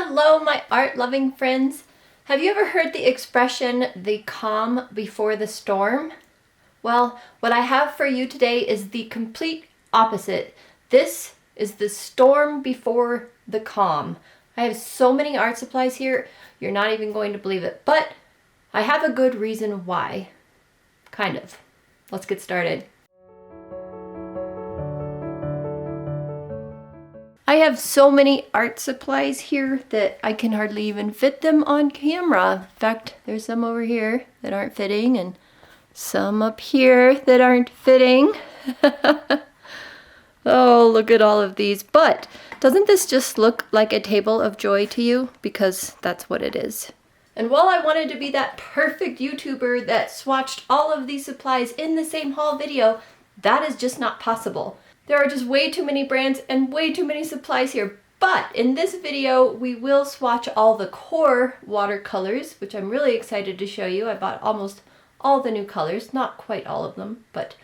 Hello, my art-loving friends. Have you ever heard the expression, the calm before the storm? Well, what I have for you today is the complete opposite. This is the storm before the calm. I have so many art supplies here, you're not even going to believe it, but I have a good reason why. Kind of. Let's get started. I have so many art supplies here that I can hardly even fit them on camera. In fact, there's some over here that aren't fitting and some up here that aren't fitting. Oh, look at all of these. But doesn't this just look like a table of joy to you? Because that's what it is. And while I wanted to be that perfect YouTuber that swatched all of these supplies in the same haul video, that is just not possible. There are just way too many brands and way too many supplies here. But in this video, we will swatch all the core watercolors, which I'm really excited to show you. I bought almost all the new colors, not quite all of them, but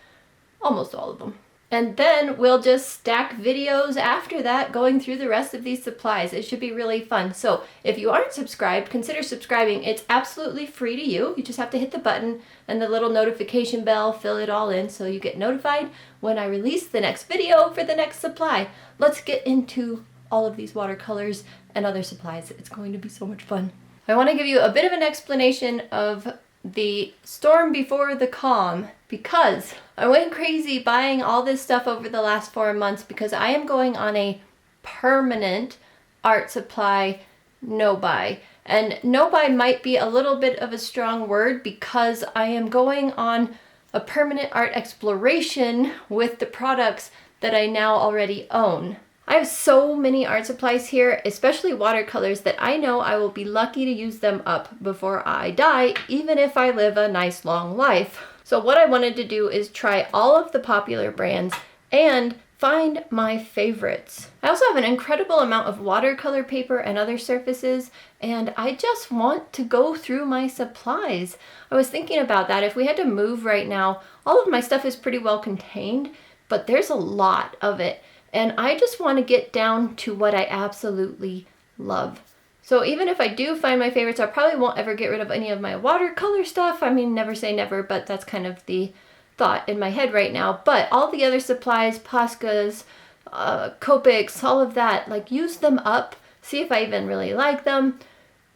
almost all of them. And then we'll just stack videos after that going through the rest of these supplies. It should be really fun. So if you aren't subscribed, consider subscribing. It's absolutely free to you. You just have to hit the button and the little notification bell, fill it all in so you get notified when I release the next video for the next supply. Let's get into all of these watercolors and other supplies. It's going to be so much fun. I want to give you a bit of an explanation of the storm before the calm because I went crazy buying all this stuff over the last 4 months because I am going on a permanent art supply no-buy. And no-buy might be a little bit of a strong word because I am going on a permanent art exploration with the products that I now already own. I have so many art supplies here, especially watercolors, that I know I will be lucky to use them up before I die, even if I live a nice long life. So what I wanted to do is try all of the popular brands and find my favorites. I also have an incredible amount of watercolor paper and other surfaces, and I just want to go through my supplies. I was thinking about that. If we had to move right now, all of my stuff is pretty well contained, but there's a lot of it. And I just want to get down to what I absolutely love. So even if I do find my favorites, I probably won't ever get rid of any of my watercolor stuff. I mean, never say never, but that's kind of the thought in my head right now. But all the other supplies, Poscas, Copics, all of that, like use them up. See if I even really like them.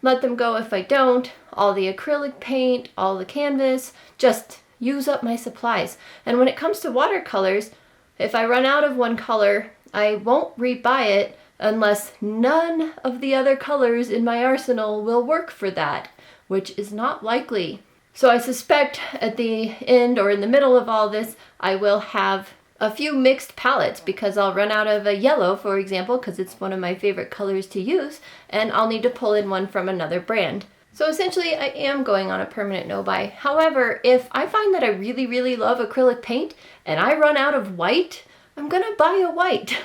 Let them go if I don't. All the acrylic paint, all the canvas, just use up my supplies. And when it comes to watercolors, if I run out of one color, I won't rebuy it unless none of the other colors in my arsenal will work for that, which is not likely. So I suspect at the end or in the middle of all this, I will have a few mixed palettes because I'll run out of a yellow, for example, because it's one of my favorite colors to use, and I'll need to pull in one from another brand. So essentially, I am going on a permanent no-buy. However, if I find that I really, really love acrylic paint and I run out of white, I'm gonna buy a white.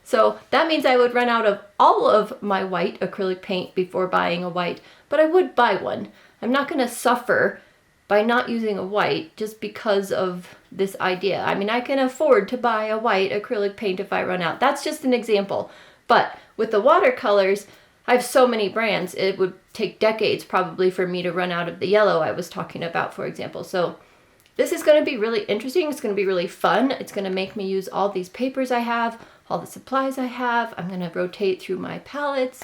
So that means I would run out of all of my white acrylic paint before buying a white, but I would buy one. I'm not gonna suffer by not using a white just because of this idea. I mean, I can afford to buy a white acrylic paint if I run out. That's just an example. But with the watercolors, I have so many brands, it would take decades probably for me to run out of the yellow I was talking about, for example. So this is going to be really interesting. It's going to be really fun. It's going to make me use all these papers I have, all the supplies I have. I'm going to rotate through my palettes.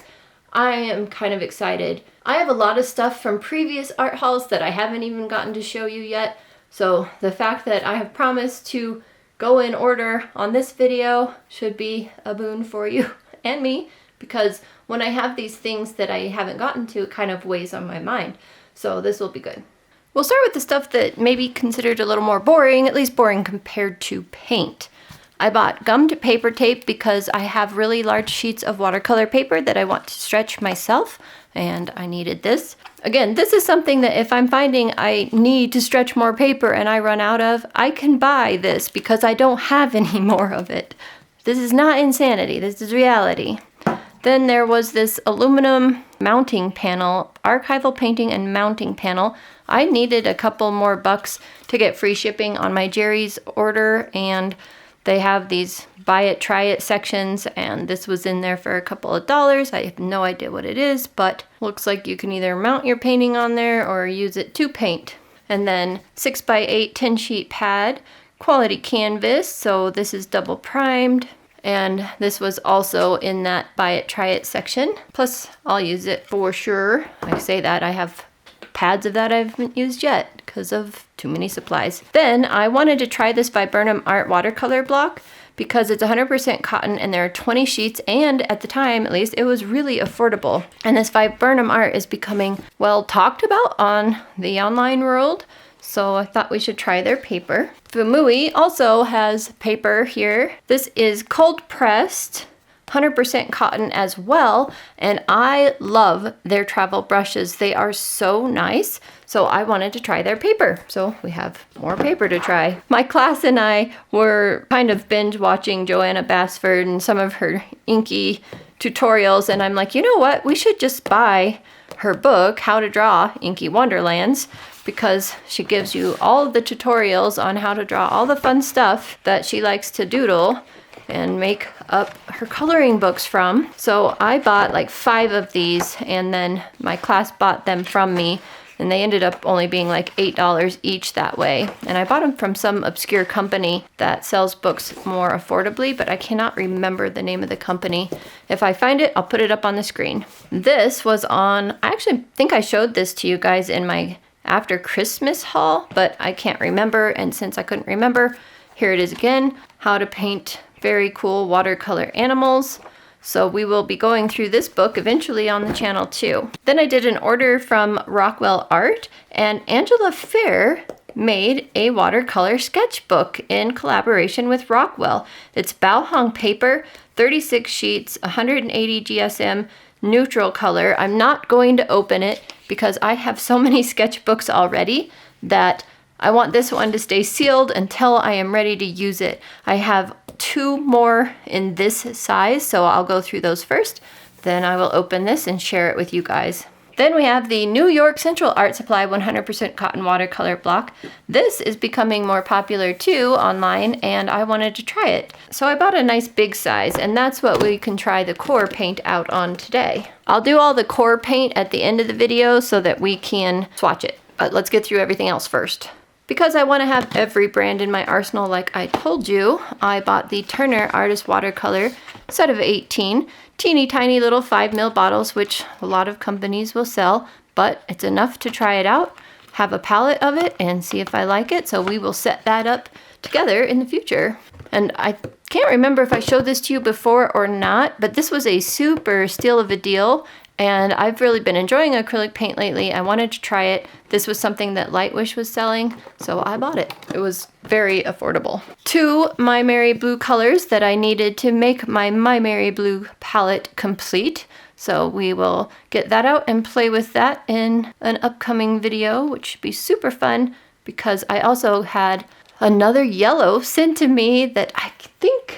I am kind of excited. I have a lot of stuff from previous art hauls that I haven't even gotten to show you yet. So the fact that I have promised to go in order on this video should be a boon for you and me, because when I have these things that I haven't gotten to, it kind of weighs on my mind. So this will be good. We'll start with the stuff that may be considered a little more boring, at least boring compared to paint. I bought gummed paper tape because I have really large sheets of watercolor paper that I want to stretch myself, and I needed this. Again, this is something that if I'm finding I need to stretch more paper and I run out of, I can buy this because I don't have any more of it. This is not insanity, this is reality. Then there was this aluminum mounting panel, archival painting and mounting panel. I needed a couple more bucks to get free shipping on my Jerry's order, and They have these buy it, try it sections, and this was in there for a couple of dollars. I have no idea what it is, but looks like you can either mount your painting on there or use it to paint. And then 6x8 10 sheet pad, quality canvas, so this is double primed. And this was also in that buy it, try it section. Plus, I'll use it for sure. I say that, I have pads of that I haven't used yet because of too many supplies. Then I wanted to try this Viburnum Art watercolor block because it's 100% cotton and there are 20 sheets, and at the time at least it was really affordable. And this Viburnum Art is becoming well talked about on the online world, so I thought we should try their paper. Fumui also has paper here. This is cold pressed, 100% cotton as well, and I love their travel brushes. They are so nice, so I wanted to try their paper. So we have more paper to try. My class and I were kind of binge watching Joanna Basford and some of her inky tutorials, and I'm like, you know what? We should just buy her book, How to Draw Inky Wonderlands, because she gives you all of the tutorials on how to draw all the fun stuff that she likes to doodle and make up her coloring books from. So I bought like 5 of these, and then my class bought them from me, and they ended up only being like $8 each that way. And I bought them from some obscure company that sells books more affordably, but I cannot remember the name of the company. If I find it, I'll put it up on the screen. This was on, I actually think I showed this to you guys in my after Christmas haul, but I can't remember, and since I couldn't remember, here it is again, how to paint very cool watercolor animals. So we will be going through this book eventually on the channel too. Then I did an order from Rockwell Art, and Angela Fair made a watercolor sketchbook in collaboration with Rockwell. It's Bao paper, 36 sheets, 180 GSM, neutral color. I'm not going to open it because I have so many sketchbooks already that I want this one to stay sealed until I am ready to use it. I have 2 more in this size, so I'll go through those first. Then I will open this and share it with you guys. Then we have the New York Central Art Supply 100% cotton watercolor block. This is becoming more popular too online, and I wanted to try it. So I bought a nice big size, and that's what we can try the core paint out on today. I'll do all the core paint at the end of the video so that we can swatch it. But let's get through everything else first. Because I want to have every brand in my arsenal like I told you, I bought the Turner Artist Watercolor set of 18. Teeny tiny little 5ml bottles, which a lot of companies will sell, but it's enough to try it out, have a palette of it, and see if I like it. So we will set that up together in the future. And I can't remember if I showed this to you before or not, but this was a super steal of a deal, and I've really been enjoying acrylic paint lately. I wanted to try it. This was something that Lightwish was selling, so I bought it. It was very affordable. 2 My Merry Blue colors that I needed to make my My Merry Blue palette complete. So we will get that out and play with that in an upcoming video, which should be super fun, because I also had another yellow sent to me that I think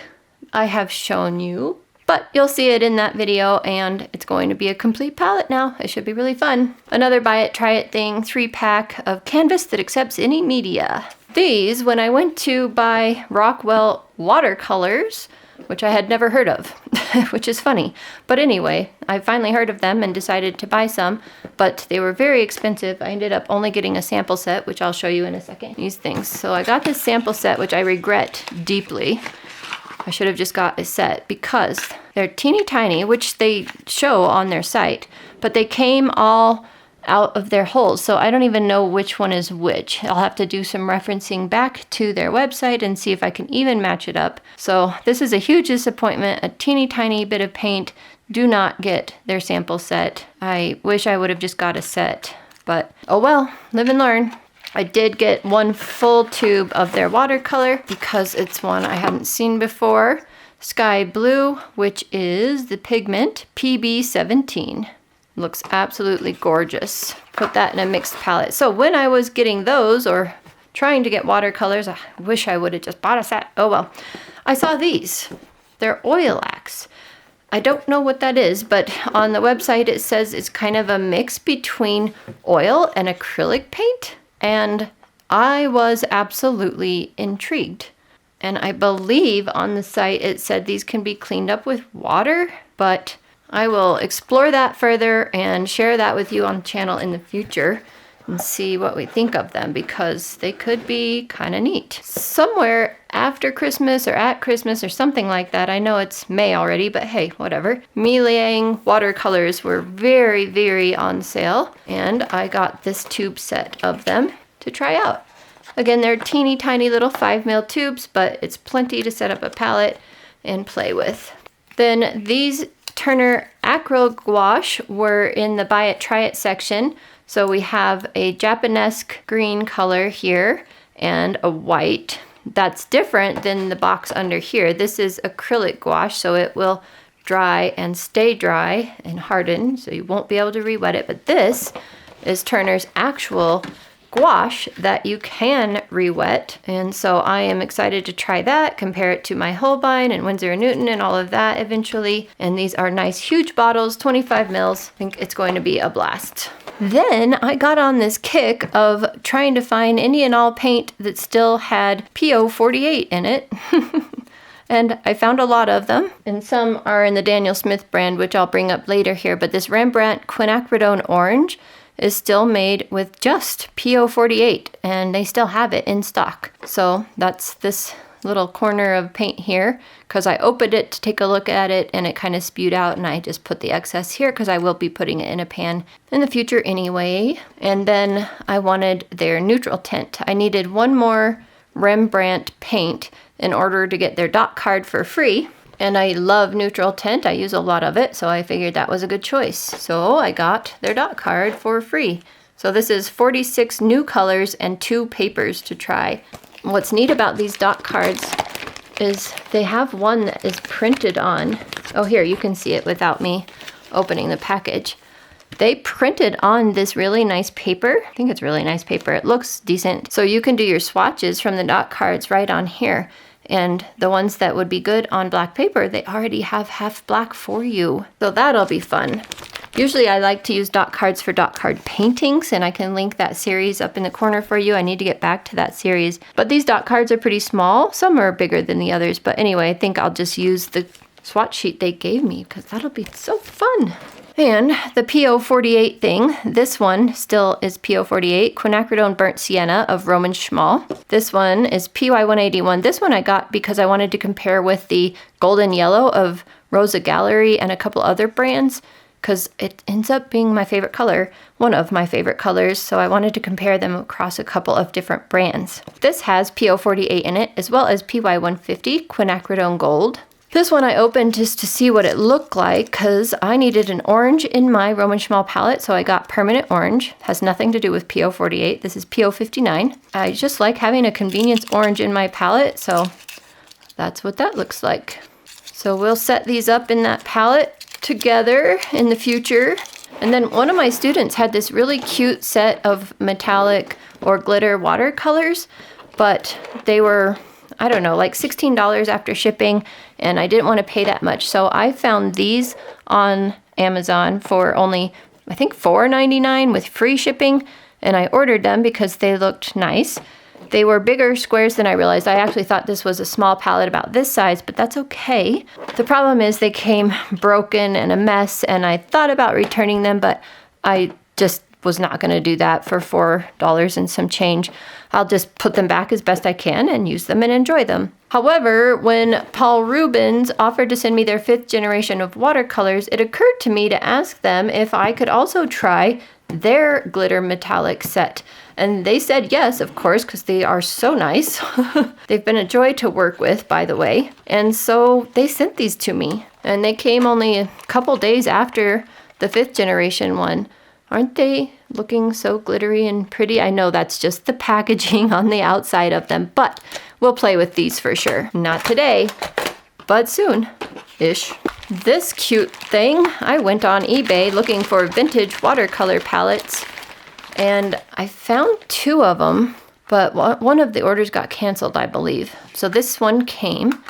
I have shown you. But you'll see it in that video, and it's going to be a complete palette now. It should be really fun. Another buy it, try it thing, 3-pack of canvas that accepts any media. These, when I went to buy Rockwell Watercolors, which I had never heard of, which is funny. But anyway, I finally heard of them and decided to buy some, but they were very expensive. I ended up only getting a sample set, which I'll show you in a second. These things. So I got this sample set, which I regret deeply. I should have just got a set because they're teeny tiny, which they show on their site, but they came all out of their holes, so I don't even know which one is which. I'll have to do some referencing back to their website and see if I can even match it up. So this is a huge disappointment, a teeny tiny bit of paint. Do not get their sample set. I wish I would have just got a set, but oh well, live and learn. I did get 1 full tube of their watercolor because it's one I hadn't seen before. Sky Blue, which is the pigment PB17. Looks absolutely gorgeous. Put that in a mixed palette. So when I was getting those, or trying to get watercolors, I wish I would have just bought a set. Oh well. I saw these. They're Oilacs. I don't know what that is, but on the website it says it's kind of a mix between oil and acrylic paint. And I was absolutely intrigued. And I believe on the site it said these can be cleaned up with water, but I will explore that further and share that with you on the channel in the future and see what we think of them, because they could be kind of neat. Somewhere after Christmas or at Christmas or something like that, I know it's May already, but hey, whatever. Miranda watercolors were very, very on sale, and I got this tube set of them to try out. Again, they're teeny tiny little 5mm tubes, but it's plenty to set up a palette and play with. Then these Turner Acryl Gouache were in the Buy It, Try It section. So we have a Japanesque green color here and a white. That's different than the box under here. This is acrylic gouache, so it will dry and stay dry and harden, so you won't be able to re-wet it. But this is Turner's actual gouache that you can re-wet, and so I am excited to try that, compare it to my Holbein and Winsor & Newton and all of that eventually. And these are nice huge bottles, 25 mils. I think it's going to be a blast. Then I got on this kick of trying to find any and all paint that still had PO48 in it. And I found a lot of them, and some are in the Daniel Smith brand, which I'll bring up later here. But this Rembrandt Quinacridone Orange is still made with just PO48, and they still have it in stock. So that's this little corner of paint here, because I opened it to take a look at it and it kind of spewed out, and I just put the excess here because I will be putting it in a pan in the future anyway. And then I wanted their neutral tint. I needed one more Rembrandt paint in order to get their dot card for free. And I love neutral tint. I use a lot of it, so I figured that was a good choice. So I got their dot card for free. So this is 46 new colors and 2 papers to try. What's neat about these dot cards is they have one that is printed on. Oh, here, you can see it without me opening the package. They printed on this really nice paper. I think it's really nice paper. It looks decent. So you can do your swatches from the dot cards right on here. And the ones that would be good on black paper, they already have half black for you. So that'll be fun. Usually I like to use dot cards for dot card paintings, and I can link that series up in the corner for you. I need to get back to that series. But these dot cards are pretty small. Some are bigger than the others. But anyway, I think I'll just use the swatch sheet they gave me, because that'll be so fun. And the PO48 thing, this one still is PO48, Quinacridone Burnt Sienna of Roman Schmal. This one is PY181. This one I got because I wanted to compare with the Golden Yellow of Rosa Gallery and a couple other brands, because it ends up being my favorite color, one of my favorite colors, so I wanted to compare them across a couple of different brands. This has PO48 in it, as well as PY150, Quinacridone Gold. This one I opened just to see what it looked like, because I needed an orange in my Roman Schmal palette, so I got Permanent Orange. Has nothing to do with PO48. This is PO59. I just like having a convenience orange in my palette, so that's what that looks like. So we'll set these up in that palette together in the future. And then one of my students had this really cute set of metallic or glitter watercolors, but they were, I don't know, like $16 after shipping, and I didn't want to pay that much. So I found these on Amazon for only, I think, $4.99 with free shipping, and I ordered them because they looked nice. They were bigger squares than I realized. I actually thought this was a small palette about this size, but that's okay. The problem is they came broken and a mess, and I thought about returning them, but I just was not going to do that for $4 and some change. I'll just put them back as best I can and use them and enjoy them. However, when Paul Rubens offered to send me their 5th generation of watercolors, it occurred to me to ask them if I could also try their glitter metallic set. And they said yes, of course, because they are so nice. They've been a joy to work with, by the way. And so they sent these to me. And they came only a couple days after the 5th generation one. Aren't they looking so glittery and pretty? I know that's just the packaging on the outside of them, but we'll play with these for sure. Not today, but soon-ish. This cute thing, I went on eBay looking for vintage watercolor palettes, and I found 2 of them, but one of the orders got canceled, I believe. So this one came.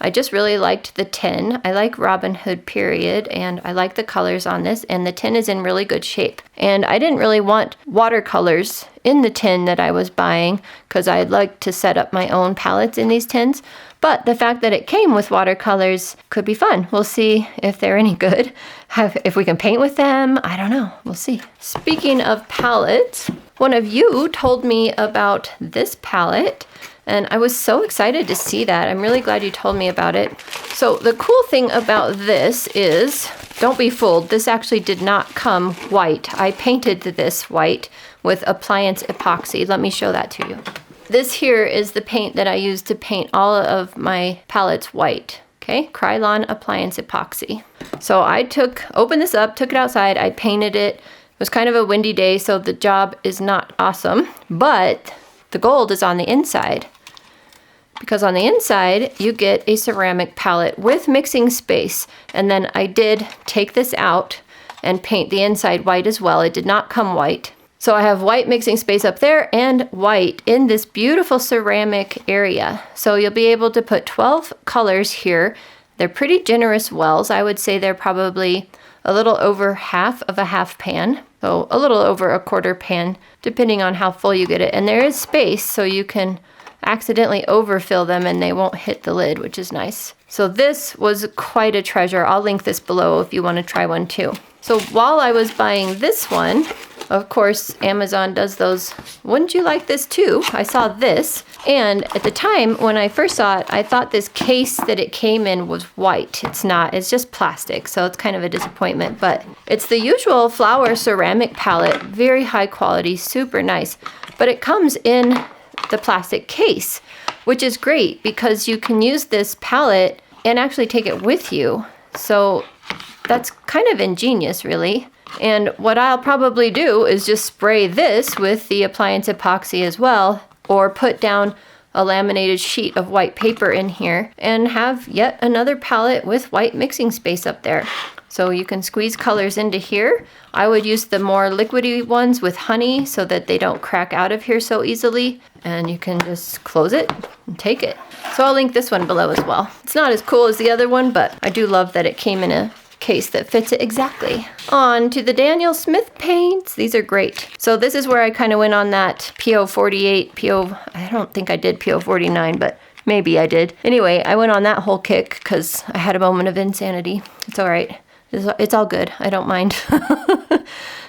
I just really liked the tin. I like Robin Hood period, and I like the colors on this, and the tin is in really good shape. And I didn't really want watercolors in the tin that I was buying because I'd like to set up my own palettes in these tins. But the fact that it came with watercolors could be fun. We'll see if they're any good. If we can paint with them, I don't know. We'll see. Speaking of palettes, one of you told me about this palette, and I was so excited to see that. I'm really glad you told me about it. So the cool thing about this is, don't be fooled, this actually did not come white. I painted this white with appliance epoxy. Let me show that to you. This here is the paint that I used to paint all of my palettes white. Okay, Krylon appliance epoxy. So I opened this up, took it outside, I painted it. It was kind of a windy day, so the job is not awesome, but the gold is on the inside. Because on the inside, you get a ceramic palette with mixing space. And then I did take this out and paint the inside white as well. It did not come white. So I have white mixing space up there and white in this beautiful ceramic area. So you'll be able to put 12 colors here. They're pretty generous wells. I would say they're probably a little over half of a half pan. So a little over a quarter pan, depending on how full you get it. And there is space, so you can accidentally overfill them and they won't hit the lid, which is nice. So this was quite a treasure. I'll link this below if you want to try one too. So while I was buying this one, of course, Amazon does those, wouldn't you like this too? I saw this, and at the time when I first saw it, I thought this case that it came in was white. It's not, it's just plastic, so it's kind of a disappointment, but it's the usual flower ceramic palette, very high quality, super nice, but it comes in the plastic case, which is great because you can use this palette and actually take it with you. So that's kind of ingenious, really. And what I'll probably do is just spray this with the appliance epoxy as well, or put down a laminated sheet of white paper in here and have yet another palette with white mixing space up there. So you can squeeze colors into here. I would use the more liquidy ones with honey so that they don't crack out of here so easily. And you can just close it and take it. So I'll link this one below as well. It's not as cool as the other one, but I do love that it came in a case that fits it exactly. On to the Daniel Smith paints. These are great. So this is where I kind of went on that PO48, I don't think I did PO49, but maybe I did. Anyway, I went on that whole kick because I had a moment of insanity. It's all right. It's all good. I don't mind.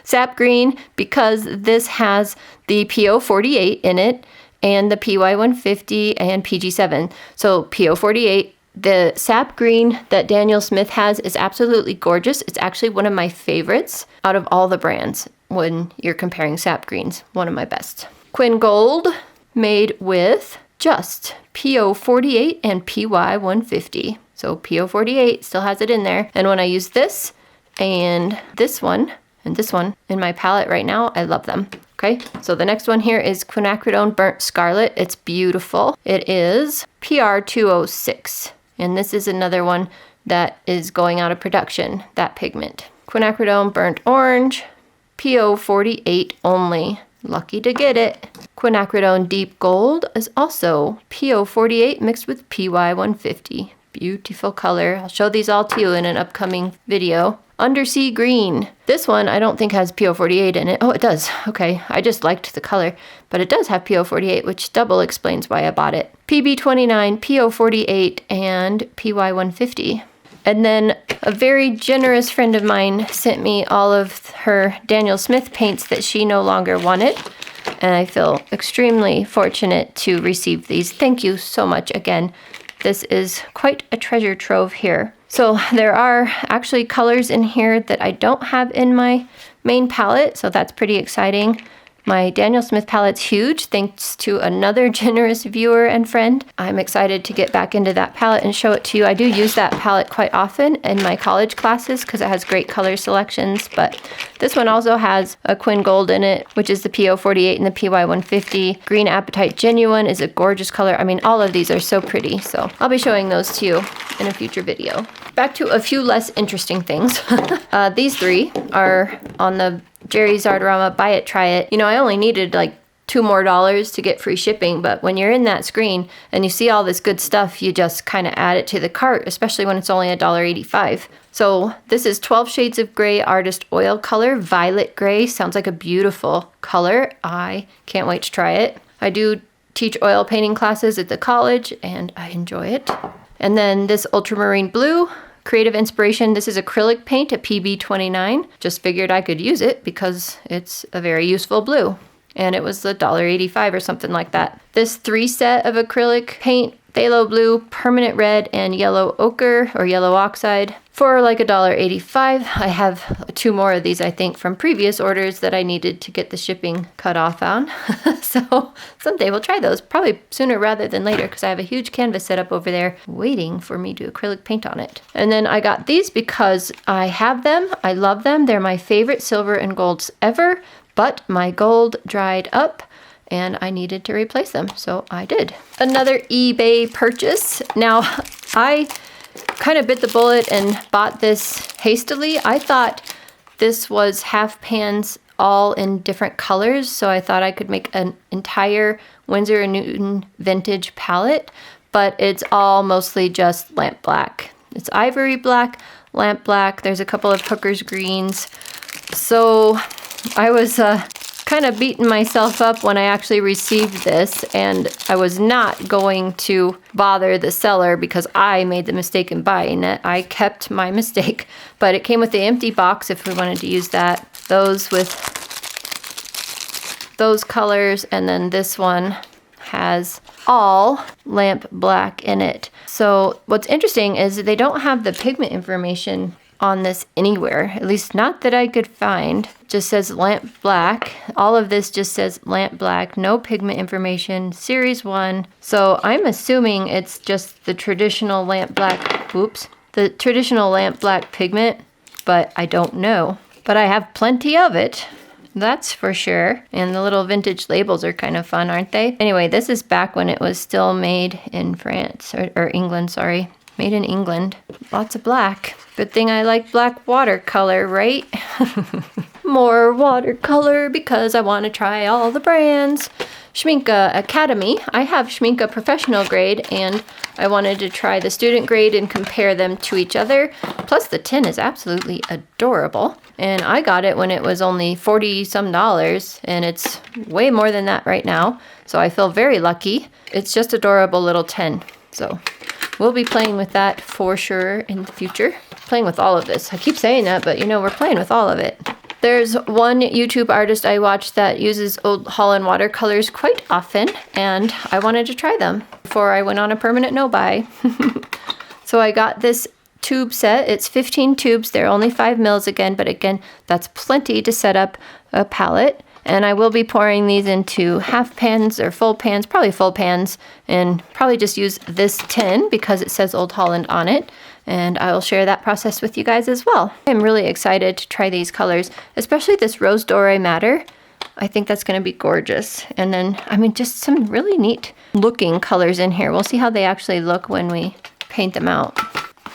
Sap green, because this has the PO48 in it and the PY150 and PG7. So PO48, the sap green that Daniel Smith has is absolutely gorgeous. It's actually one of my favorites out of all the brands when you're comparing sap greens. One of my best. Quin Gold, made with just PO48 and PY150. So PO48 still has it in there. And when I use this and this one in my palette right now, I love them. Okay, so the next one here is Quinacridone Burnt Scarlet. It's beautiful. It is PR206. And this is another one that is going out of production, that pigment. Quinacridone Burnt Orange, PO48 only. Lucky to get it. Quinacridone Deep Gold is also PO48 mixed with PY150. Beautiful color. I'll show these all to you in an upcoming video. Undersea Green. This one I don't think has PO48 in it. Oh, it does. Okay, I just liked the color, but it does have PO48, which double explains why I bought it. PB29, PO48, and PY150. And then a very generous friend of mine sent me all of her Daniel Smith paints that she no longer wanted. And I feel extremely fortunate to receive these. Thank you so much again. This is quite a treasure trove here. So there are actually colors in here that I don't have in my main palette, so that's pretty exciting. My Daniel Smith palette's huge, thanks to another generous viewer and friend. I'm excited to get back into that palette and show it to you. I do use that palette quite often in my college classes because it has great color selections, but this one also has a Quin Gold in it, which is the PO48 and the PY150. Green Apatite Genuine is a gorgeous color. I mean, all of these are so pretty, so I'll be showing those to you in a future video. Back to a few less interesting things. These three are on the Jerry Zardarama Buy It, Try It. You know, I only needed like $2 more to get free shipping, but when you're in that screen and you see all this good stuff, you just kind of add it to the cart, especially when it's only $1.85. So this is 12 Shades of Grey Artist Oil Color, Violet Gray. Sounds like a beautiful color. I can't wait to try it. I do teach oil painting classes at the college and I enjoy it. And then this Ultramarine Blue, Creative Inspiration. This is acrylic paint, a PB29. Just figured I could use it because it's a very useful blue. And it was $1.85 or something like that. This 3 set of acrylic paint, phthalo blue, permanent red, and yellow ochre or yellow oxide for like $1.85. I have 2 more of these, I think, from previous orders that I needed to get the shipping cut off on. So someday we'll try those, probably sooner rather than later, because I have a huge canvas set up over there waiting for me to acrylic paint on it. And then I got these because I have them. I love them. They're my favorite silver and golds ever, but my gold dried up and I needed to replace them, so I did. Another eBay purchase. Now, I kind of bit the bullet and bought this hastily. I thought this was half pans all in different colors, so I thought I could make an entire Winsor & Newton vintage palette, but it's all mostly just lamp black. It's ivory black, lamp black. There's a couple of Hooker's greens. So I was kind of beating myself up when I actually received this, and I was not going to bother the seller because I made the mistake in buying it. I kept my mistake, but it came with the empty box if we wanted to use that. Those with those colors, and then this one has all lamp black in it. So what's interesting is they don't have the pigment information on this anywhere, at least not that I could find. It just says lamp black. All of this just says lamp black, no pigment information, series 1. So I'm assuming it's just the traditional lamp black, the traditional lamp black pigment, but I don't know. But I have plenty of it, that's for sure. And the little vintage labels are kind of fun, aren't they? Anyway, this is back when it was still made in France, or England, sorry. Made in England. Lots of black. Good thing I like black watercolor, right? More watercolor because I want to try all the brands. Schminke Academy. I have Schminke Professional grade and I wanted to try the student grade and compare them to each other. Plus the tin is absolutely adorable. And I got it when it was only $40 some and it's way more than that right now. So I feel very lucky. It's just adorable little tin. So we'll be playing with that for sure in the future. Playing with all of this. I keep saying that, but you know, we're playing with all of it. There's one YouTube artist I watch that uses Old Holland watercolors quite often, and I wanted to try them before I went on a permanent no-buy. So I got this tube set. It's 15 tubes. They're only 5 mils again, but again, that's plenty to set up a palette. And I will be pouring these into half pans or full pans, probably full pans, and probably just use this tin because it says Old Holland on it. And I will share that process with you guys as well. I'm really excited to try these colors, especially this Rose Doré Madder. I think that's going to be gorgeous. And then, I mean, just some really neat looking colors in here. We'll see how they actually look when we paint them out.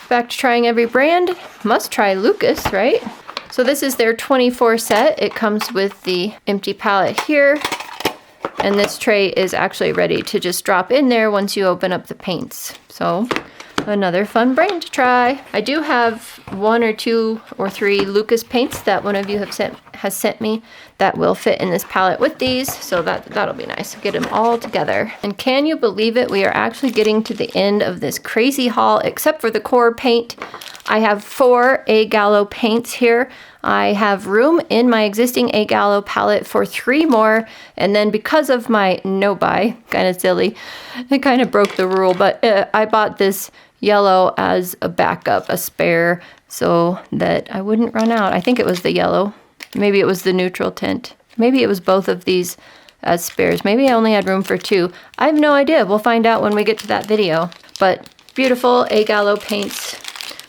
Back to trying every brand. Must try Lucas, right? So this is their 24 set. It comes with the empty palette here. And this tray is actually ready to just drop in there once you open up the paints. So another fun brand to try. I do have 1 or 2 or 3 Lucas paints that one of you has sent me that will fit in this palette with these. So that'll be nice. Get them all together. And can you believe it? We are actually getting to the end of this crazy haul, except for the core paint. I have 4 A Gallo paints here. I have room in my existing A Gallo palette for 3 more, and then because of my no-buy, kind of silly, it kind of broke the rule, but I bought this yellow as a backup, a spare, so that I wouldn't run out. I think it was the yellow. Maybe it was the neutral tint. Maybe it was both of these as spares. Maybe I only had room for 2. I have no idea. We'll find out when we get to that video. But beautiful A Gallo paints.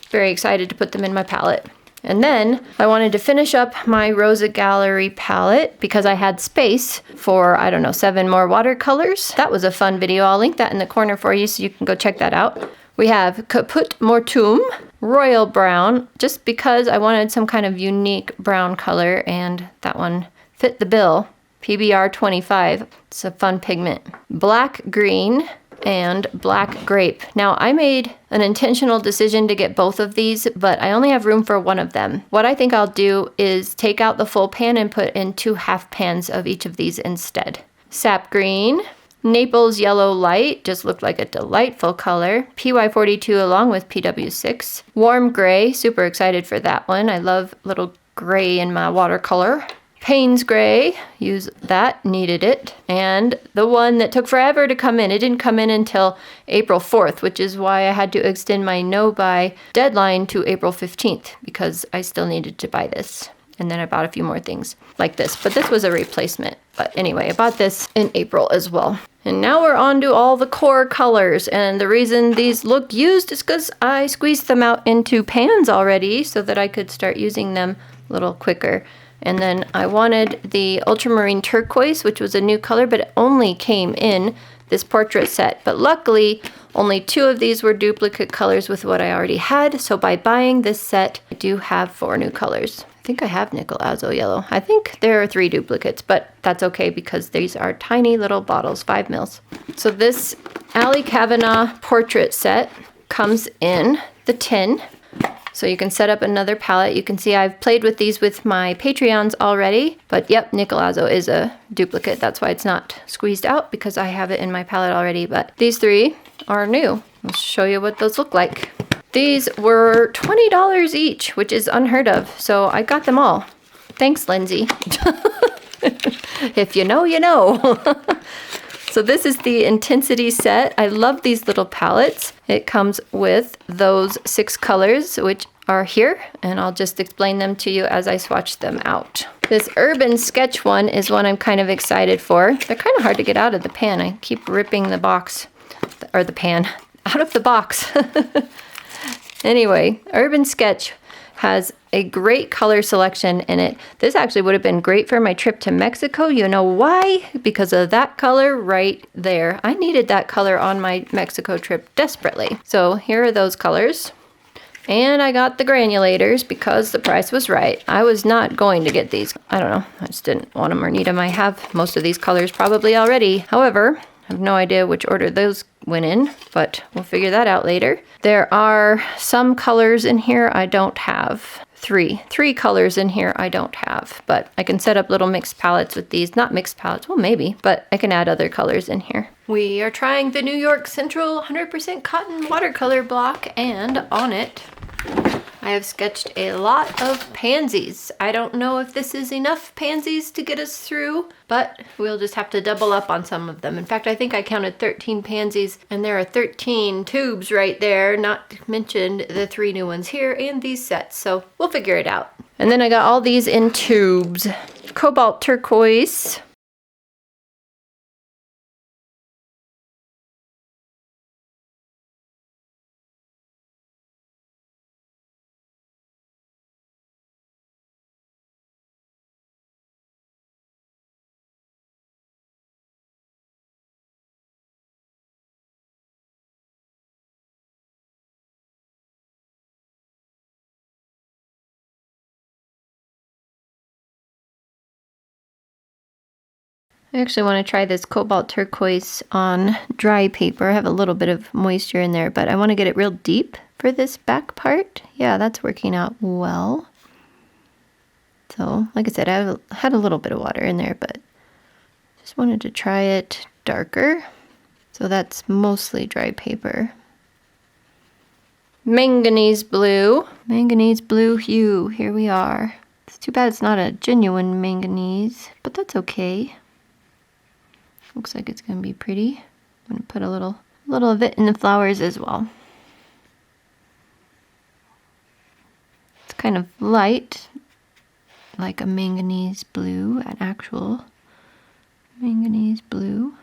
Very excited to put them in my palette. And then I wanted to finish up my Rosa Gallery palette because I had space for, I don't know, 7 more watercolors. That was a fun video. I'll link that in the corner for you so you can go check that out. We have Caput Mortuum, Royal Brown, just because I wanted some kind of unique brown color and that one fit the bill. PBR 25. It's a fun pigment. Black green and black grape. Now I made an intentional decision to get both of these, but I only have room for one of them. What I think I'll do is take out the full pan and put in 2 half pans of each of these instead. Sap green, Naples yellow light, just looked like a delightful color. PY42 along with PW6. Warm gray, super excited for that one. I love little gray in my watercolor. Payne's gray, use that, needed it. And the one that took forever to come in, it didn't come in until April 4th, which is why I had to extend my no-buy deadline to April 15th, because I still needed to buy this. And then I bought a few more things like this, but this was a replacement. But anyway, I bought this in April as well. And now we're on to all the core colors. And the reason these look used is because I squeezed them out into pans already so that I could start using them a little quicker. And then I wanted the ultramarine turquoise, which was a new color, but it only came in this portrait set. But luckily, only 2 of these were duplicate colors with what I already had. So by buying this set, I do have 4 new colors. I think I have nickel azo yellow. I think there are 3 duplicates, but that's okay because these are tiny little bottles, 5 mils. So this Ali Kavanagh portrait set comes in the tin. So you can set up another palette. You can see I've played with these with my Patreons already, but yep, nickel azo is a duplicate. That's why it's not squeezed out, because I have it in my palette already. But these 3 are new. I'll show you what those look like. These were $20 each, which is unheard of. So I got them all. Thanks, Lindsay. If you know, you know. So this is the Intensity set. I love these little palettes. It comes with those 6 colors, which are here, and I'll just explain them to you as I swatch them out. This Urban Sketch one is one I'm kind of excited for. They're kind of hard to get out of the pan. I keep ripping the box, or the pan, out of the box. Anyway, Urban Sketch has a great color selection in it. This actually would have been great for my trip to Mexico. You know why? Because of that color right there. I needed that color on my Mexico trip desperately. So here are those colors. And I got the granulators because the price was right. I was not going to get these. I don't know. I just didn't want them or need them. I have most of these colors probably already. However, I have no idea which order those went in, but we'll figure that out later. There are some colors in here I don't have. Three colors in here I don't have, but I can set up little mixed palettes with these. Not mixed palettes, well maybe, but I can add other colors in here. We are trying the New York Central 100% cotton watercolor block, and on it I have sketched a lot of pansies. I don't know if this is enough pansies to get us through, but we'll just have to double up on some of them. In fact, I think I counted 13 pansies, and there are 13 tubes right there, not to mention the 3 new ones here and these sets, so we'll figure it out. And then I got all these in tubes. Cobalt turquoise. I actually want to try this cobalt turquoise on dry paper. I have a little bit of moisture in there, but I want to get it real deep for this back part. Yeah, that's working out well. So, like I said, I had a little bit of water in there, but just wanted to try it darker. So that's mostly dry paper. Manganese blue hue. Here we are. It's too bad it's not a genuine manganese, but that's okay. Looks like it's going to be pretty. I'm going to put a little of it in the flowers as well. It's kind of light, like a manganese blue, an actual manganese blue.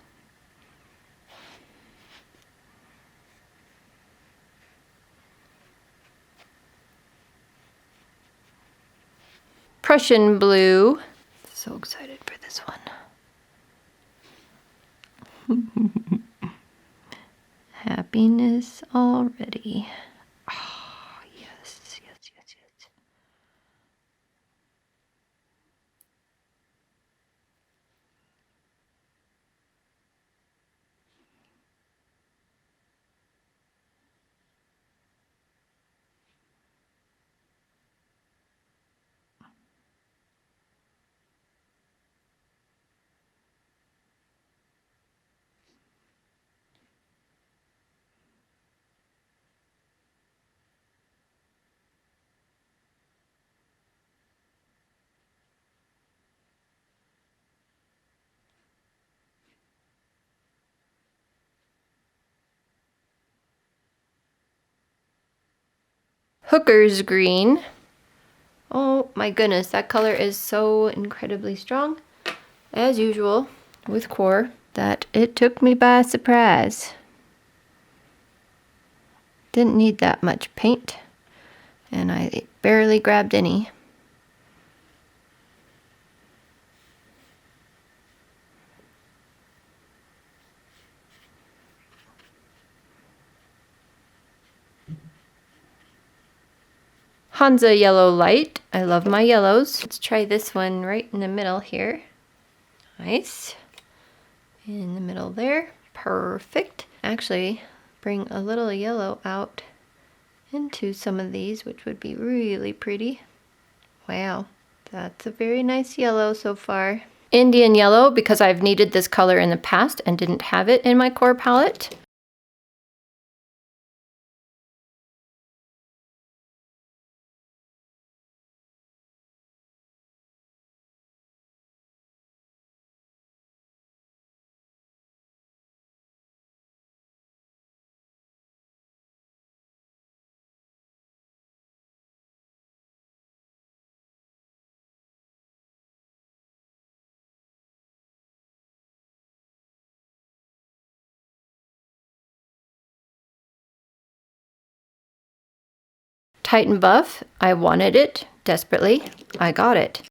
Prussian blue. So excited for this one. Happiness already. Oh, yes. Hooker's green. Oh my goodness, that color is so incredibly strong, as usual with Core, that it took me by surprise. Didn't need that much paint, and I barely grabbed any. Hansa Yellow Light. I love my yellows. Let's try this one right in the middle here. Nice. In the middle there. Perfect. Actually, bring a little yellow out into some of these, which would be really pretty. Wow, that's a very nice yellow so far. Indian Yellow, because I've needed this color in the past and didn't have it in my Core palette. Titan Buff, I wanted it desperately. I got it.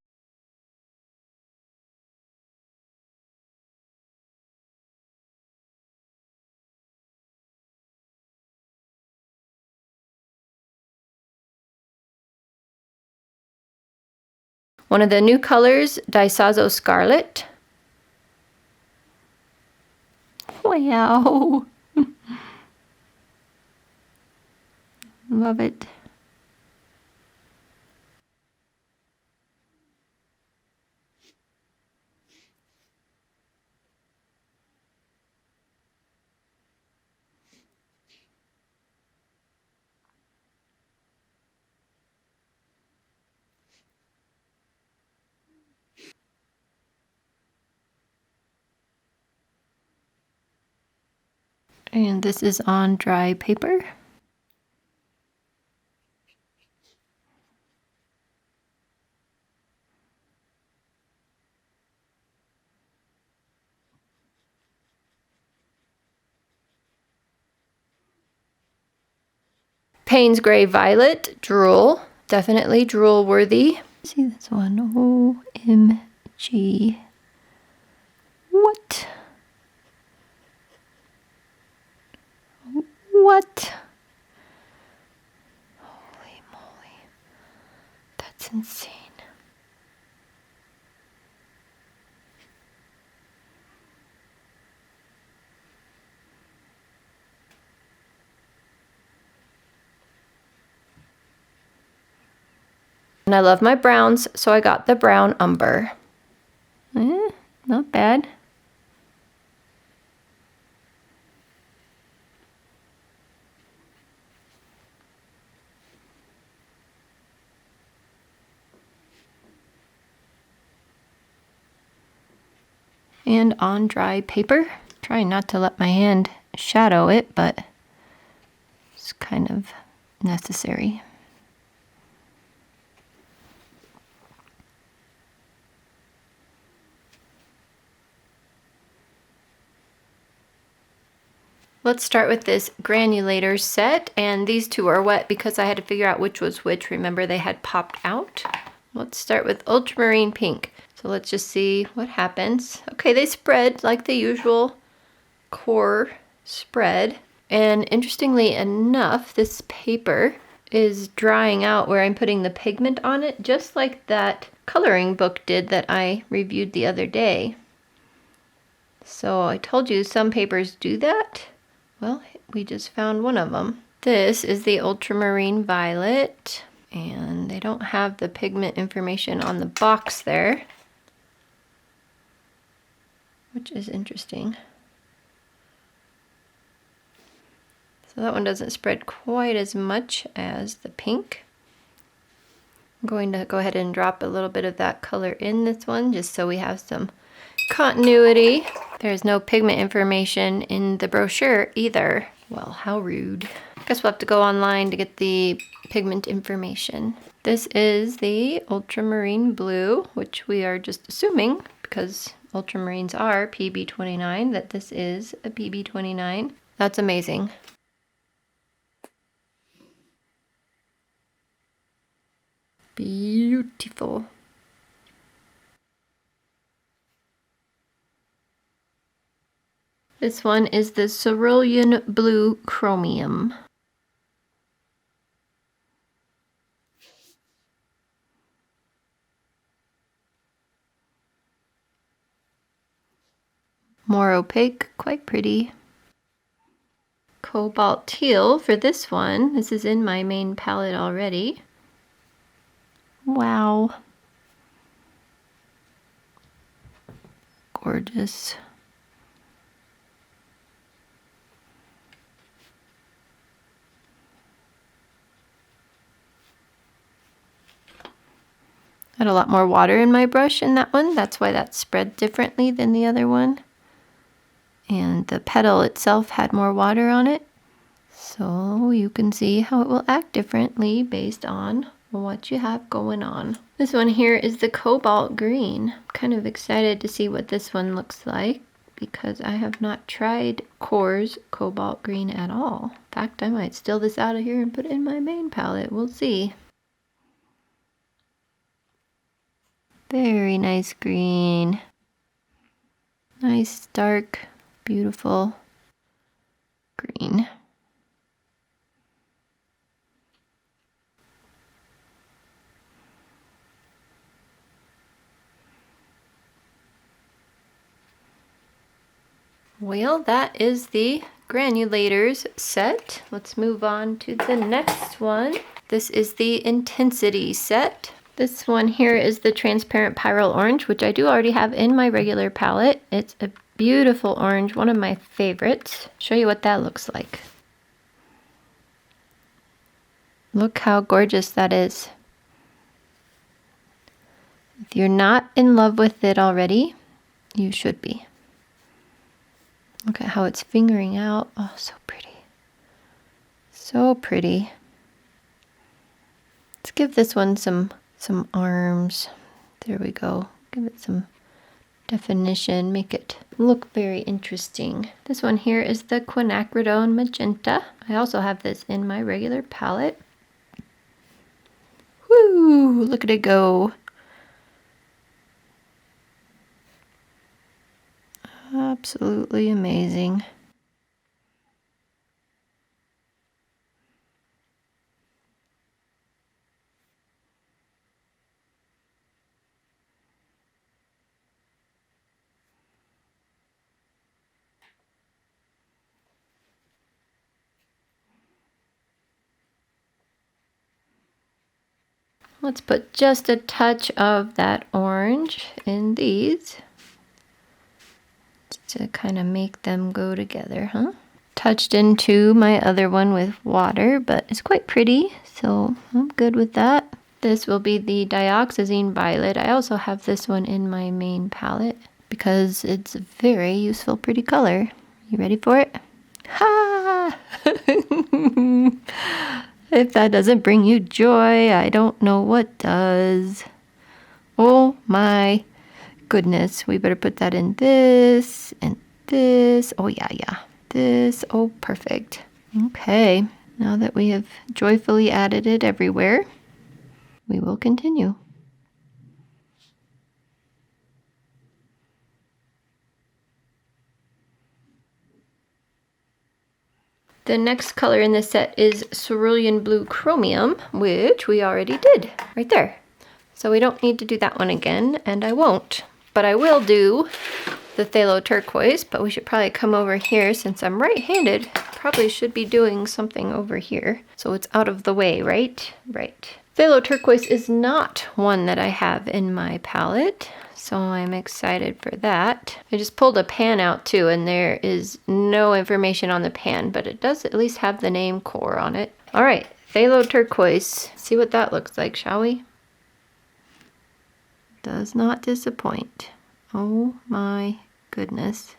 One of the new colors, Daisazo Scarlet. Wow. Love it. And this is on dry paper. Payne's Gray Violet, Drool. Definitely drool worthy. See this one. OMG. What? What? Holy moly. That's insane. And I love my browns, so I got the brown umber. Not bad. And on dry paper. Trying not to let my hand shadow it, but it's kind of necessary. Let's start with this granulator set, and these two are wet because I had to figure out which was which. Remember, they had popped out. Let's start with ultramarine pink. So let's just see what happens. Okay, they spread like the usual Core spread. And interestingly enough, this paper is drying out where I'm putting the pigment on it, just like that coloring book did that I reviewed the other day. So I told you some papers do that. Well, we just found one of them. This is the ultramarine violet, and they don't have the pigment information on the box there, which is interesting. So that one doesn't spread quite as much as the pink. I'm going to go ahead and drop a little bit of that color in this one just so we have some continuity. There's no pigment information in the brochure either. Well, how rude. Guess we'll have to go online to get the pigment information. This is the ultramarine blue, which we are just assuming, because ultramarines are PB29, that this is a PB29. That's amazing. Beautiful. This one is the cerulean blue chromium. More opaque, quite pretty. Cobalt teal for this one. This is in my main palette already. Wow. Gorgeous. Had a lot more water in my brush in that one. That's why that spread differently than the other one. And the petal itself had more water on it. So you can see how it will act differently based on what you have going on. This one here is the cobalt green. I'm kind of excited to see what this one looks like because I have not tried Core's cobalt green at all. In fact, I might steal this out of here and put it in my main palette. We'll see. Very nice green. Nice, dark, beautiful green. Well, that is the granulators set. Let's move on to the next one. This is the intensity set. This one here is the transparent pyrrole orange, which I do already have in my regular palette. It's a beautiful orange, one of my favorites. Show you what that looks like. Look how gorgeous that is. If you're not in love with it already, you should be. Look at how it's fingering out. Oh, so pretty. So pretty. Let's give this one some arms. There we go. Give it some definition. Make it look very interesting. This one here is the quinacridone magenta. I also have this in my regular palette. Woo! Look at it go. Absolutely amazing. Let's put just a touch of that orange in these to kind of make them go together, huh? Touched into my other one with water, but it's quite pretty, so I'm good with that. This will be the dioxazine violet. I also have this one in my main palette because it's a very useful, pretty color. You ready for it? Ha! If that doesn't bring you joy, I don't know what does. Oh my goodness. We better put that in this and this. Oh yeah. This. Oh, perfect. Okay. Now that we have joyfully added it everywhere, we will continue. The next color in this set is cerulean blue chromium, which we already did right there. So we don't need to do that one again, and I won't. But I will do the phthalo turquoise, but we should probably come over here since I'm right-handed. Probably should be doing something over here. So it's out of the way, right? Right. Phthalo turquoise is not one that I have in my palette, so I'm excited for that. I just pulled a pan out too, and there is no information on the pan, but it does at least have the name Core on it. All right, phthalo turquoise. See what that looks like, shall we? Does not disappoint. Oh my goodness.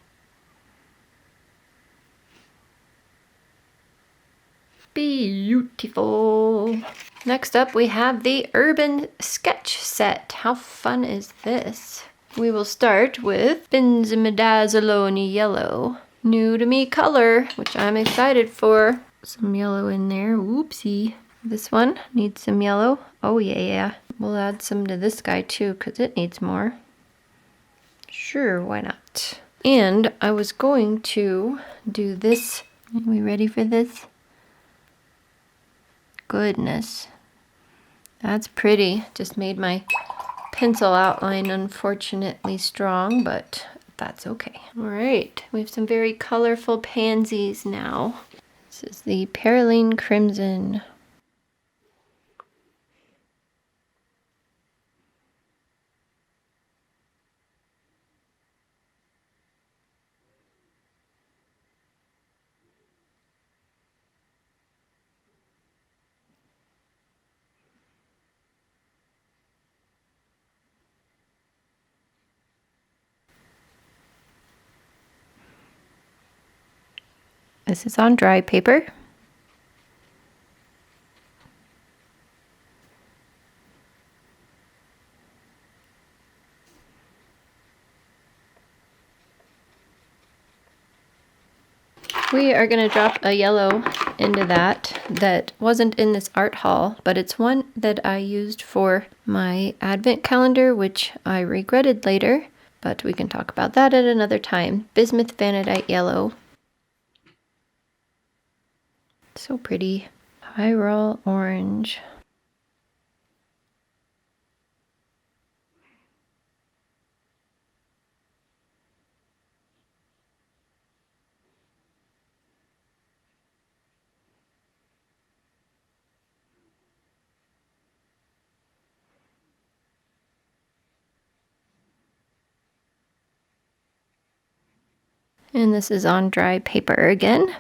Beautiful. Next up, we have the Urban Sketch Set. How fun is this? We will start with Benzimidazolone Yellow. New to me color, which I'm excited for. Some yellow in there. Whoopsie. This one needs some yellow. Oh yeah. We'll add some to this guy too, because it needs more. Sure, why not? And I was going to do this. Are we ready for this? Goodness. That's pretty. Just made my pencil outline unfortunately strong, but that's okay. All right, we have some very colorful pansies now. This is the Perylene Crimson. This is on dry paper. We are going to drop a yellow into that wasn't in this art haul, but it's one that I used for my advent calendar, which I regretted later, but we can talk about that at another time. Bismuth Vanadite Yellow. So pretty. Pyrrole Orange. And this is on dry paper again.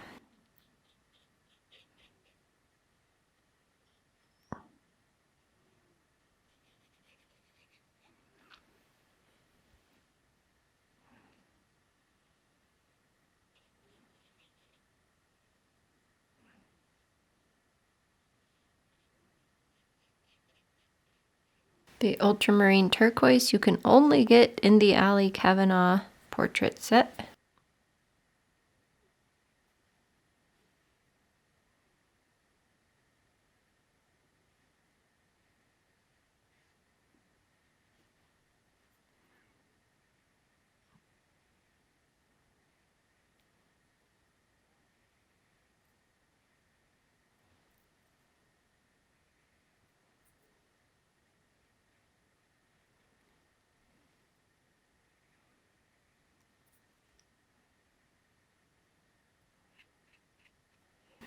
The ultramarine turquoise you can only get in the Ali Kavanaugh portrait set.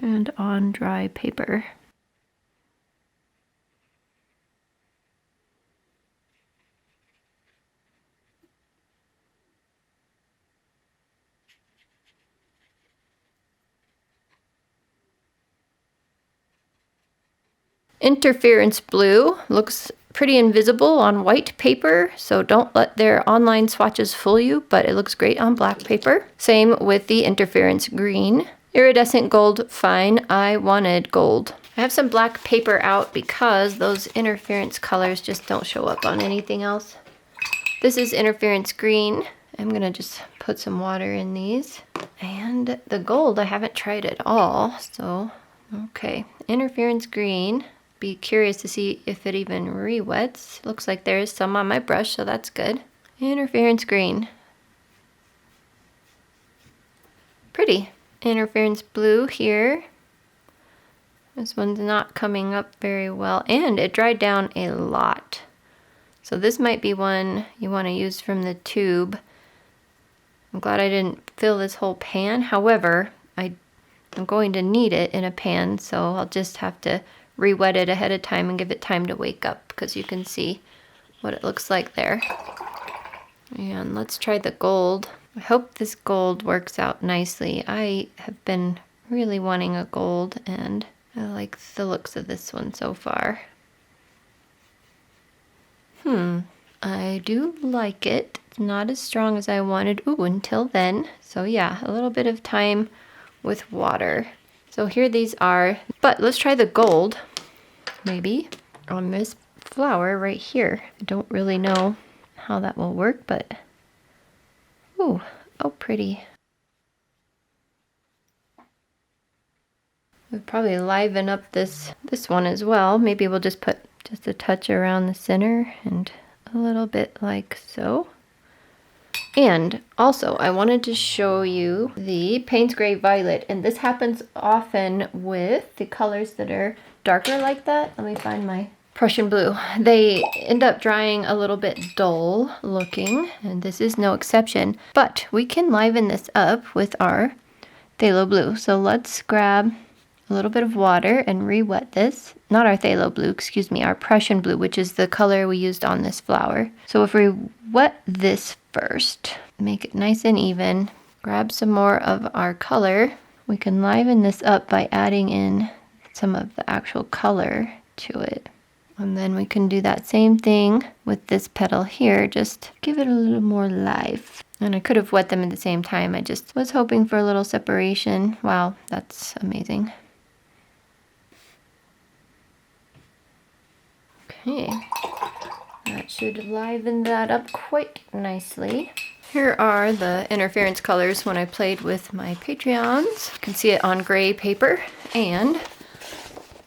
And on dry paper. Interference blue looks pretty invisible on white paper, so don't let their online swatches fool you, but it looks great on black paper. Same with the interference green. Iridescent gold, fine. I wanted gold. I have some black paper out because those interference colors just don't show up on anything else. This is interference green. I'm gonna just put some water in these. And the gold I haven't tried at all, so okay. Interference green. Be curious to see if it even re-wets. Looks like there is some on my brush, so that's good. Interference green. Pretty. Interference blue here. This one's not coming up very well, and it dried down a lot. So this might be one you want to use from the tube. I'm glad I didn't fill this whole pan. However, I'm going to need it in a pan, so I'll just have to re-wet it ahead of time and give it time to wake up, because you can see what it looks like there. And let's try the gold. I hope this gold works out nicely. I have been really wanting a gold, and I like the looks of this one so far. I do like it. It's not as strong as I wanted. Ooh, until then. So yeah, a little bit of time with water. So here these are, but let's try the gold, maybe, on this flower right here. I don't really know how that will work, but, ooh, oh pretty. We'll probably liven up this one as well. Maybe we'll just put just a touch around the center and a little bit like so. And also, I wanted to show you the Payne's Gray Violet, and this happens often with the colors that are darker like that. Let me find my Prussian blue. They end up drying a little bit dull looking, and this is no exception. But we can liven this up with our phthalo blue. So let's grab a little bit of water and re-wet this. Not our phthalo blue, excuse me, our Prussian blue, which is the color we used on this flower. So if we wet this first, make it nice and even, grab some more of our color, we can liven this up by adding in some of the actual color to it. And then we can do that same thing with this petal here, just give it a little more life. And I could have wet them at the same time, I just was hoping for a little separation. Wow, that's amazing. Okay, that should liven that up quite nicely. Here are the interference colors when I played with my Patreons. You can see it on gray paper, and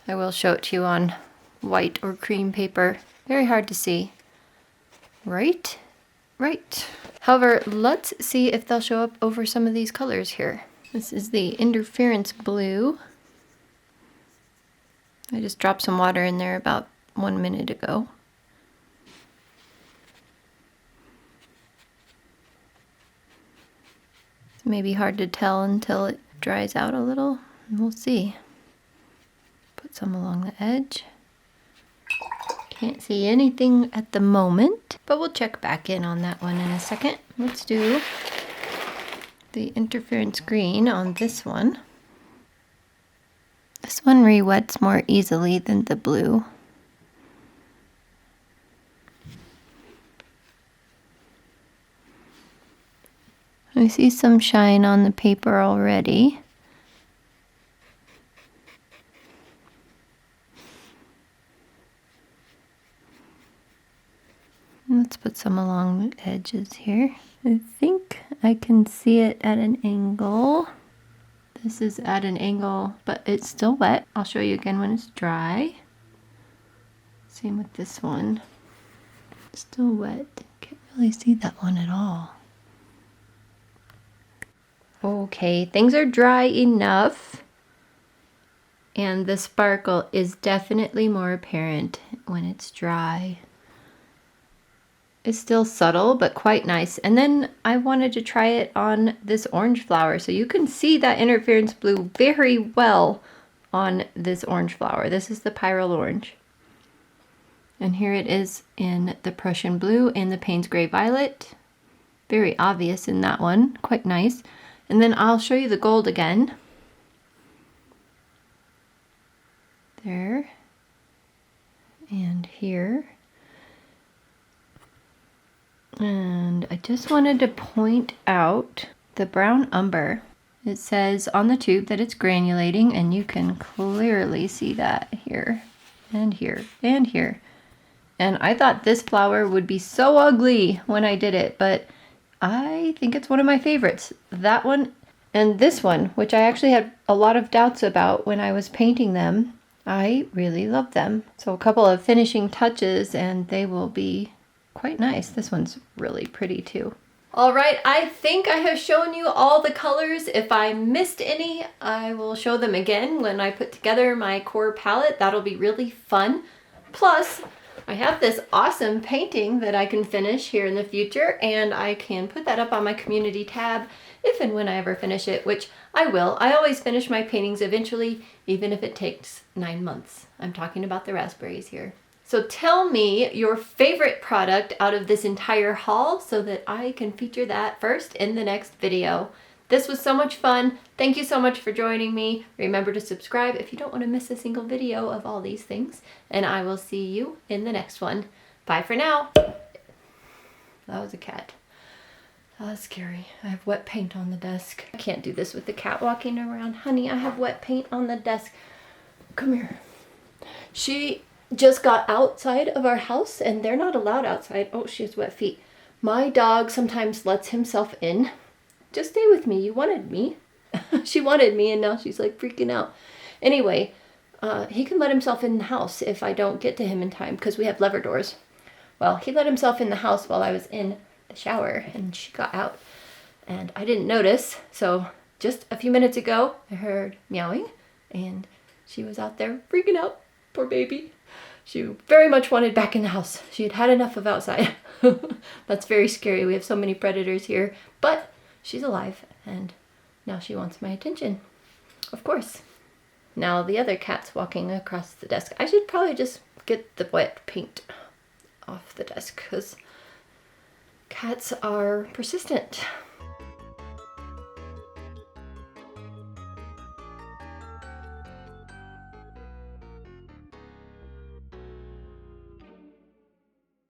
I will show it to you on white or cream paper. Very hard to see. Right? Right. However, let's see if they'll show up over some of these colors here. This is the interference blue. I just dropped some water in there about 1 minute ago. It's maybe hard to tell until it dries out a little. We'll see. Put some along the edge. Can't see anything at the moment, but we'll check back in on that one in a second. Let's do the interference green on this one. This one re-wets more easily than the blue. I see some shine on the paper already. Let's put some along the edges here. I think I can see it at an angle. This is at an angle, but it's still wet. I'll show you again when it's dry. Same with this one. Still wet. Can't really see that one at all. Okay, things are dry enough, and the sparkle is definitely more apparent when it's dry. It's still subtle, but quite nice. And then I wanted to try it on this orange flower, so you can see that interference blue very well on this orange flower. This is the Pyrrole Orange. And here it is in the Prussian blue and the Payne's Gray Violet. Very obvious in that one, quite nice. And then I'll show you the gold again. There. And here. And I just wanted to point out the brown umber. It says on the tube that it's granulating, and you can clearly see that here and here and here. And I thought this flower would be so ugly when I did it, but I think it's one of my favorites. That one and this one, which I actually had a lot of doubts about when I was painting them. I really love them. So a couple of finishing touches and they will be quite nice. This one's really pretty too. All right, I think I have shown you all the colors. If I missed any, I will show them again when I put together my core palette. That'll be really fun. Plus, I have this awesome painting that I can finish here in the future, and I can put that up on my community tab if and when I ever finish it, which I will. I always finish my paintings eventually, even if it takes 9 months. I'm talking about the raspberries here. So tell me your favorite product out of this entire haul so that I can feature that first in the next video. This was so much fun. Thank you so much for joining me. Remember to subscribe if you don't want to miss a single video of all these things. And I will see you in the next one. Bye for now. That was a cat. Oh, that's scary. I have wet paint on the desk. I can't do this with the cat walking around. Honey, I have wet paint on the desk. Come here. She just got outside of our house and they're not allowed outside. Oh, she has wet feet. My dog sometimes lets himself in. Just stay with me. You wanted me. She wanted me and now she's like freaking out. Anyway, he can let himself in the house if I don't get to him in time because we have lever doors. Well, he let himself in the house while I was in the shower and she got out and I didn't notice. So just a few minutes ago, I heard meowing and she was out there freaking out. Poor baby. She very much wanted back in the house. She had had enough of outside. That's very scary. We have so many predators here, but she's alive and now she wants my attention. Of course. Now the other cat's walking across the desk. I should probably just get the wet paint off the desk because cats are persistent.